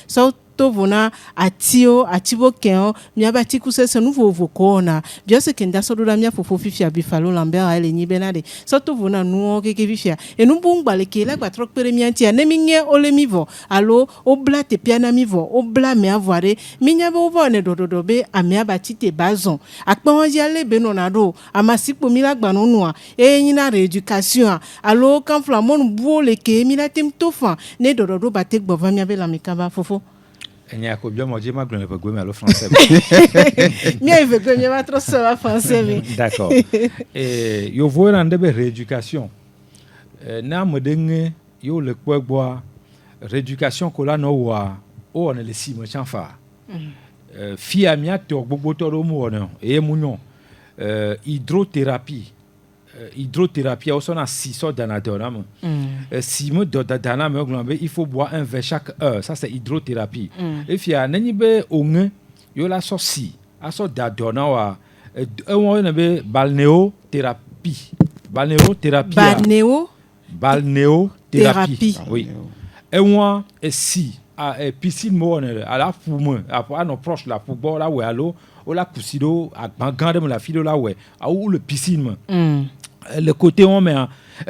so to vona atio atibo ken mi abati kusese nouveau vokona bien ce que ndaso do la mia fofo fifia bifalo lambert ele ni benade so to vona nu ke fifia e nu bungba le ke la gba trok pere mi antia ne mi nye ole mi vo allo o bla te piana mi vo o bla me avoire mi nya bo vo ne dodo be ami abati te bazon akpon ya le be no na do amasipo mi la gba no nu e yin na rééducation allo kan flamon bo le ke mi la tem tofa ne dodo ba te gbo va mi abe la mi kaba fofo. Il a bien mangé ma glande pour gommer le français. Bien il veut gommer ma trop ça français. D'accord. Et yo voit dans de rééducation. Na modenge yo le quoi bois rééducation ko la no wa o on le si mo chanfa. Fi amia to gbogbo to ro mu ona e munyon. Hydrothérapie. Hydrothérapie au son a 6 sortes d'anadonam. Si me d'anam il faut boire un verre chaque heure. Ça c'est hydrothérapie. Et puis a nani be onge yo la so si a so d'adona wa on be balnéothérapie. Balnéothérapie. Oui. Et moi si a piscine mo à la fume à nos proches la pour boire la ouais allo o la kusido a bangande la filo la ouais a ou le piscine le côté on met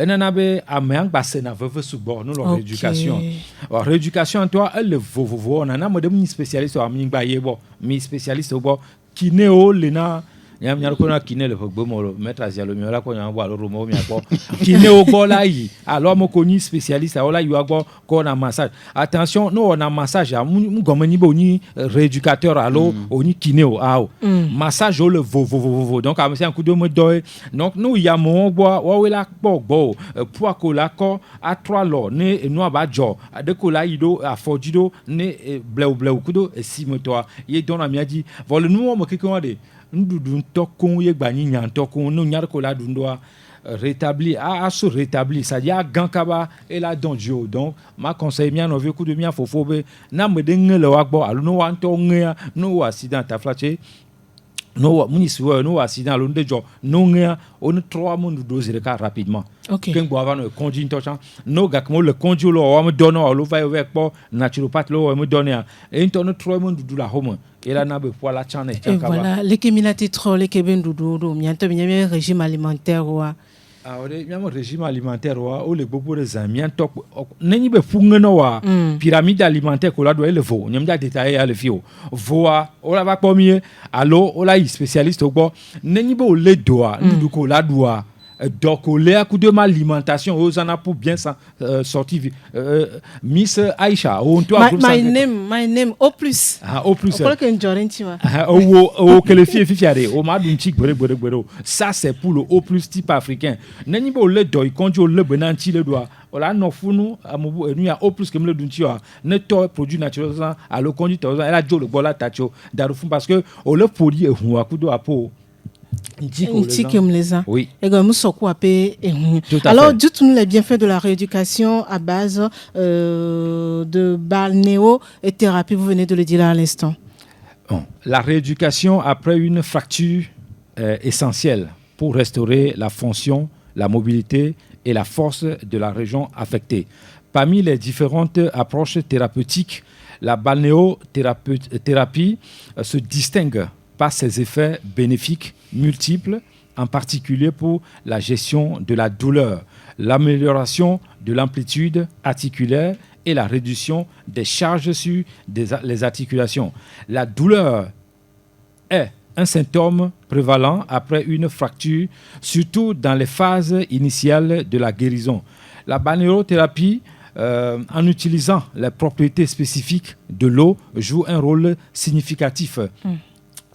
nanabe amang basena veve subor nous leur éducation rééducation toi le vovo on a modem spécialiste o mi gba yebo mi spécialiste bo kinéo lena nyam nyar ko na kiné le fogbo mo mettre asialo mi la ko nyam bo lo mo mi akpo kinéo bo la yi alors mo koni spécialiste o la yu agbo ko na massage attention no on a massage mu gomani bo ni rééducateur allo oni kinéo massage le vovo donc a un coup de mo do donc nous ya mo bo wa la po bo pour ko la ko a 3 lo ne no abajo de ko la ido a fojido ne bleu kudo si mo to ye don na mi adi vol nous mo kiko de ndudu ntokon ye gbani nyantokon no nyar ko la dundoa rétablir à se rétablir ça y a gankaba et la donjo donc ma conseil mia no veku de mia fofobe na me de ngele wa gbo alu no wa nto ngea no accident ta flache no munisiwo no accident alu ndejo no ngea on 3 mois nous doser ka rapidement ken bo avant no conduit tocha no gakmo le conduit lo wa me donno lo va avec po naturopathe lo wa me donner et on 3 mois du la home et là na be pour la chane et voilà les keminati trop les kebendudu mianto bien régime alimentaire wa ore miamo régime alimentaire wa o le bobo de zamian tok neni be fungeno wa pyramide alimentaire ko la do elevo nyamja détailler à le fio voa o la va pomie allo o la spécialiste o gbo neni be o le doa ndu ko la doa donc les coups de alimentation aux en a pour bien sortir Miss Aïcha my name au plus au plus pour que njorent tu vois au que les filles fiare au madun chic bore ça c'est pour le au plus type africain nani bo le doy konjo le benanti le doigt ola no funu amubu enu ya au plus que me le dunti wa ne to produit naturel à le conduit elle a jo le bola tacho darufun parce que au le produit ehun akudo apo. Oui. Alors, dites-nous les bienfaits de la rééducation à base de balnéothérapie, vous venez de le dire à l'instant. La rééducation après une fracture essentielle pour restaurer la fonction, la mobilité et la force de la région affectée. Parmi les différentes approches thérapeutiques, la balnéothérapie se distingue par ses effets bénéfiques multiples, en particulier pour la gestion de la douleur, l'amélioration de l'amplitude articulaire et la réduction des charges sur les articulations. La douleur est un symptôme prévalent après une fracture, surtout dans les phases initiales de la guérison. La balnéothérapie, en utilisant les propriétés spécifiques de l'eau, joue un rôle significatif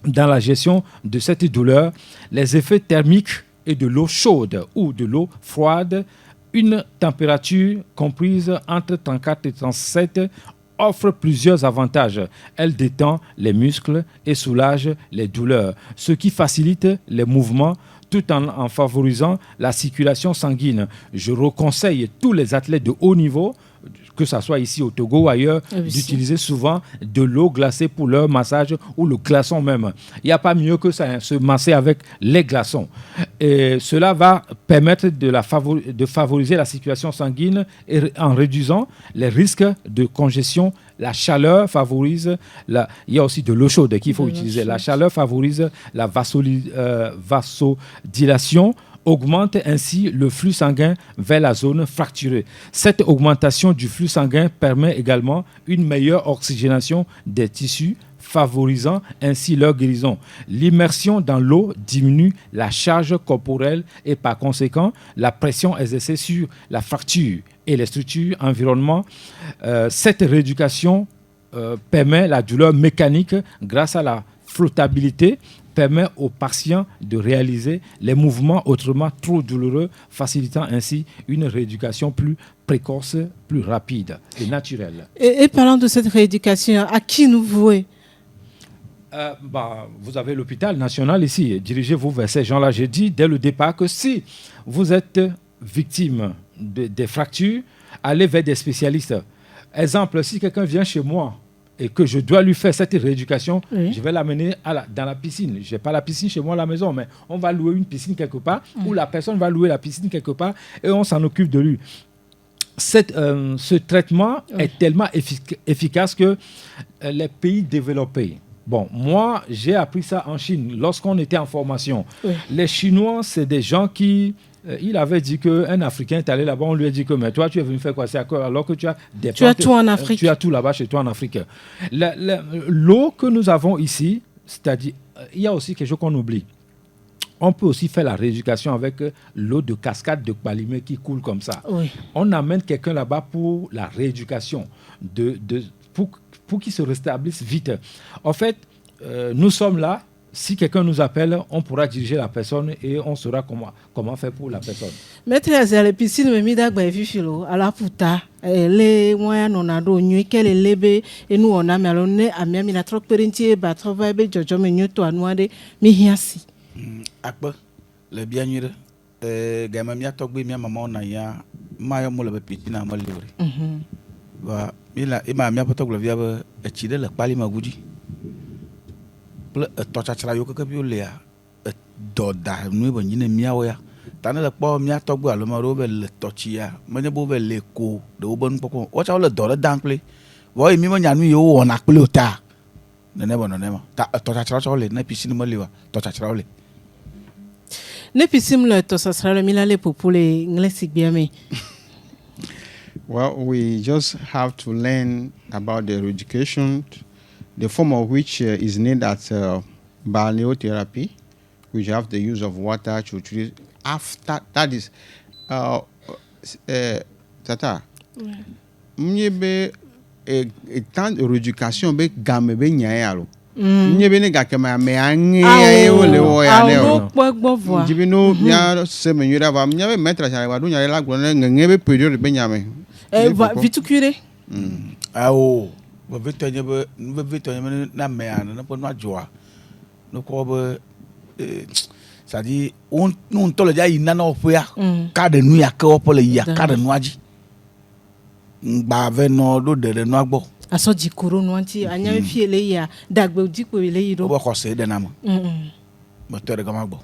dans la gestion de cette douleur. Les effets thermiques et de l'eau chaude ou de l'eau froide, une température comprise entre 34 et 37 offre plusieurs avantages. Elle détend les muscles et soulage les douleurs, ce qui facilite les mouvements tout en favorisant la circulation sanguine. Je reconseille tous les athlètes de haut niveau, que ce soit ici au Togo ou ailleurs, d'utiliser souvent de l'eau glacée pour leur massage ou le glaçon même. Il n'y a pas mieux que ça, hein, se masser avec les glaçons. Et cela va permettre de favoriser la circulation sanguine et en réduisant les risques de congestion. La chaleur favorise, il y a aussi de l'eau chaude qu'il faut utiliser. La chaleur favorise la vasodilation, augmente ainsi le flux sanguin vers la zone fracturée. Cette augmentation du flux sanguin permet également une meilleure oxygénation des tissus, favorisant ainsi leur guérison. L'immersion dans l'eau diminue la charge corporelle et par conséquent la pression exercée sur la fracture et les structures environnement. Cette rééducation permet la douleur mécanique grâce à la flottabilité, permet aux patients de réaliser les mouvements autrement trop douloureux, facilitant ainsi une rééducation plus précoce, plus rapide et naturelle. Et parlant de cette rééducation, à qui nous vouer? Vous avez l'hôpital national ici. Dirigez-vous vers ces gens-là. J'ai dit dès le départ que si vous êtes victime des fractures, allez vers des spécialistes. Exemple, si quelqu'un vient chez moi et que je dois lui faire cette rééducation, je vais l'amener dans la piscine. Je n'ai pas la piscine chez moi à la maison, mais on va louer une piscine quelque part, ou la personne va louer la piscine quelque part et on s'en occupe de lui. Ce traitement est tellement efficace que les pays développés, moi, j'ai appris ça en Chine lorsqu'on était en formation. Les Chinois, c'est des gens qui... il avait dit qu'un Africain est allé là-bas, on lui a dit que mais toi, tu es venu faire quoi? C'est à quoi? Alors que tu as des Tu as tout en Afrique. Tu as tout là-bas chez toi en Afrique. L'eau que nous avons ici, c'est-à-dire, il y a aussi quelque chose qu'on oublie. On peut aussi faire la rééducation avec l'eau de cascade de Kpalimé qui coule comme ça. On amène quelqu'un là-bas pour la rééducation, pour qu'il se rétablisse vite. En fait, nous sommes là. Si quelqu'un nous appelle, on pourra diriger la personne et on saura comment faire pour la personne. Maître Azelle, piscine me mida gba fifilo ala puta les moyens on a do nuit quel lebe et nous on a melone a mi na trop perinti ba travail be jojo me nyoto anwade mi hiasi. Akba le bien nuire gama mi atogbe mi mama na ya ma yo mo le piscine na mo livre. Ba mi apotoglo via be echide le pali magudi. Tɔtsatra yo keke bio lea dɔda nu be nyine miawo ya tane le kpɔ miatɔgbe alo ma ɖewo be le tɔtsia menye bo be le ko de wo be nukpɔkpɔ wɔtsa le dɔ ɖe dam kple vɔ mi menya nu yewo wɔna kple o ta nenema ta tɔtsatra tsɔ le ne piscine me le wa tɔtsatra le ne piscine le tɔtsatra le mi la le popo le nglesi gbia me. Well, we just have to learn about the education, the form of which is named as balneotherapy, which have the use of water to treat. After that is, tata, m'yebe tant de rééducation be game be nyayalo. M'yebe ne gakema me anye ole wo ya ne o. Jibi no nya se menyura va m'yebe mettre ça va do nyare la gro ne ngebe period be nyame. Vitukure. Awo. Na mea na po na joa no ko be c'est-à-dire on to le ja ina na ofia ka de nu ya ka opo le ya ka de nu aji ngba ve no do de nu agbo aso jikoro nu anti anya me fie le ya dagbe jikpo le yi do o ko se de na mo mo to de ga magbo.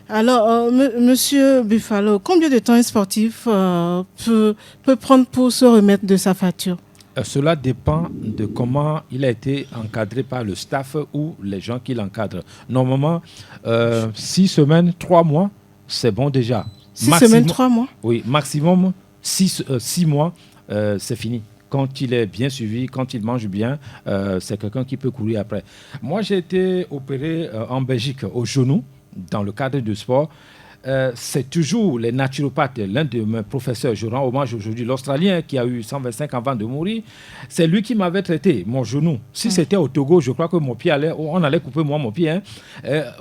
Alors, Monsieur Buffalo, combien de temps un sportif peut prendre pour se remettre de sa fracture? Cela dépend de comment il a été encadré par le staff ou les gens qui l'encadrent. Normalement, 6 semaines, 3 mois, c'est bon déjà. 6 semaines, 3 mois? Oui, maximum 6 mois, c'est fini. Quand il est bien suivi, quand il mange bien, c'est quelqu'un qui peut courir après. Moi, j'ai été opéré en Belgique au genou, dans le cadre du sport. C'est toujours les naturopathes, l'un de mes professeurs, je rends hommage aujourd'hui, l'Australien qui a eu 125 ans avant de mourir, c'est lui qui m'avait traité mon genou. Si c'était au Togo, je crois que on allait couper mon pied. Hein.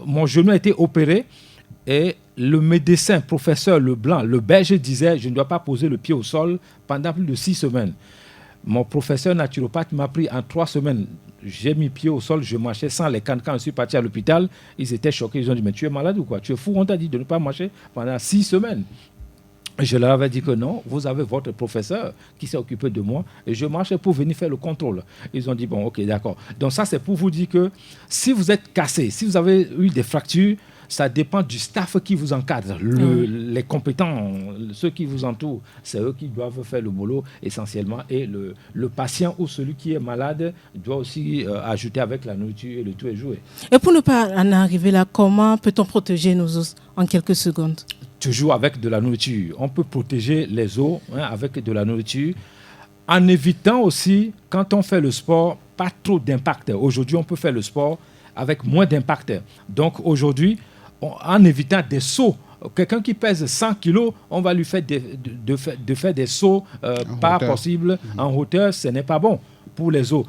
Mon genou a été opéré et le médecin, professeur Leblanc, le Belge disait, je ne dois pas poser le pied au sol pendant plus de 6 semaines. Mon professeur naturopathe m'a pris en 3 semaines. J'ai mis pied au sol, je marchais sans les cannes. Quand je suis parti à l'hôpital, ils étaient choqués. Ils ont dit, mais tu es malade ou quoi? Tu es fou, on t'a dit de ne pas marcher pendant 6 semaines. Je leur avais dit que non, vous avez votre professeur qui s'est occupé de moi et je marchais pour venir faire le contrôle. Ils ont dit, bon, ok, d'accord. Donc ça, c'est pour vous dire que si vous êtes cassé, si vous avez eu des fractures, ça dépend du staff qui vous encadre, les compétents, ceux qui vous entourent, c'est eux qui doivent faire le boulot essentiellement. Et le patient ou celui qui est malade doit aussi ajouter avec la nourriture et le tout est joué. Et pour ne pas en arriver là, comment peut-on protéger nos os en quelques secondes? Toujours avec de la nourriture. On peut protéger les os avec de la nourriture en évitant aussi, quand on fait le sport, pas trop d'impact. Aujourd'hui, on peut faire le sport avec moins d'impact. Donc aujourd'hui, en évitant des sauts. Quelqu'un qui pèse 100 kilos, on va lui faire faire des sauts pas possibles en hauteur. Ce n'est pas bon pour les os.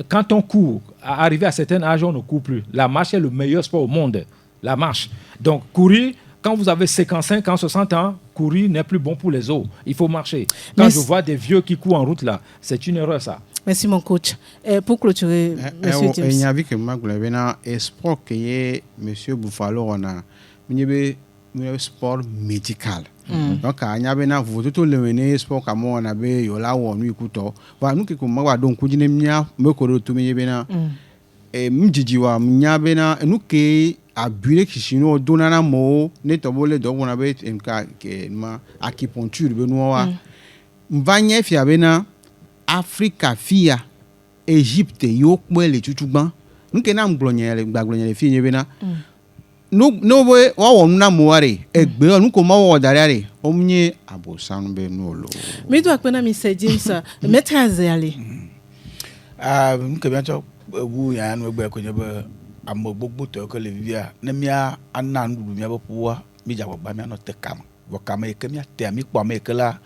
Quand on court, arrivé à un certain âge, on ne court plus. La marche est le meilleur sport au monde. La marche. Donc courir, quand vous avez 55 ans, 60 ans, courir n'est plus bon pour les os. Il faut marcher. Quand je vois des vieux qui courent en route là, c'est une erreur ça. Merci mon coach. Pour clôturer, Monsieur James. Il y a vu que Magulevena est sport que est Monsieur Buffalo on a un sport médical. Donc il y a bien vous tout le mener sport comme on a bien yola ou nous écoutons. Voilà nous qui comme moi donc nous n'aimons me corriger tout mais bien. Et m'dijiwa m'yabena nous qui abusé qui chino donana mo ne tobole donc on avait un cas que ma acupuncture benoa. M'vanye fiabena Africa fia Égypte yo kwele chuchugban nke na mgblonya fi nyebena no boy wa na moare egbe onu ko ma wo darare omnye abosan be no lo mi do akpena mi se James maître azali nke bien cho wu ya no egbe ko nyebe amogbogbo to ko le vivia na mia anna ndu mi abopuwa mi jawo ba mi no tekam wo kam e ke mi ate mi kpo me ke la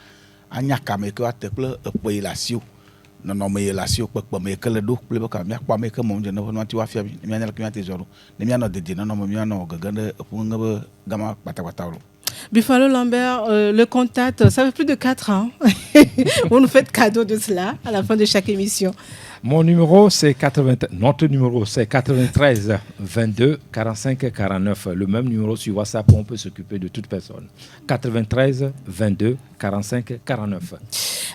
anya kam e ke wa te ple epe lasio no no me lasio pepe me ke le do ple ba kam mi kpo me ke mo nje no ti wa fia mi mi anya ke mi ate zoro ne mi no dede no no mi no gagande epu ngebe gama patapata lo. Buffalo Lambert, le contact, ça fait plus de 4 ans. Vous nous faites cadeau de cela à la fin de chaque émission. Mon numéro, c'est 93. Notre numéro, c'est 93 22 45 49. Le même numéro sur WhatsApp, on peut s'occuper de toute personne. 93 22 45 49.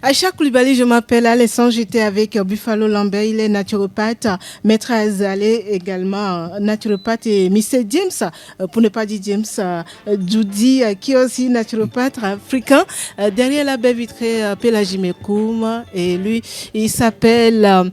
Aïcha Koulibaly, je m'appelle Alessandre, j'étais avec Buffalo Lambert, il est naturopathe, Maître Azalé également naturopathe et Mr. James, pour ne pas dire James, Judy, qui est aussi naturopathe africain, derrière la baie vitrée Pélagie Mekoum, et lui, il s'appelle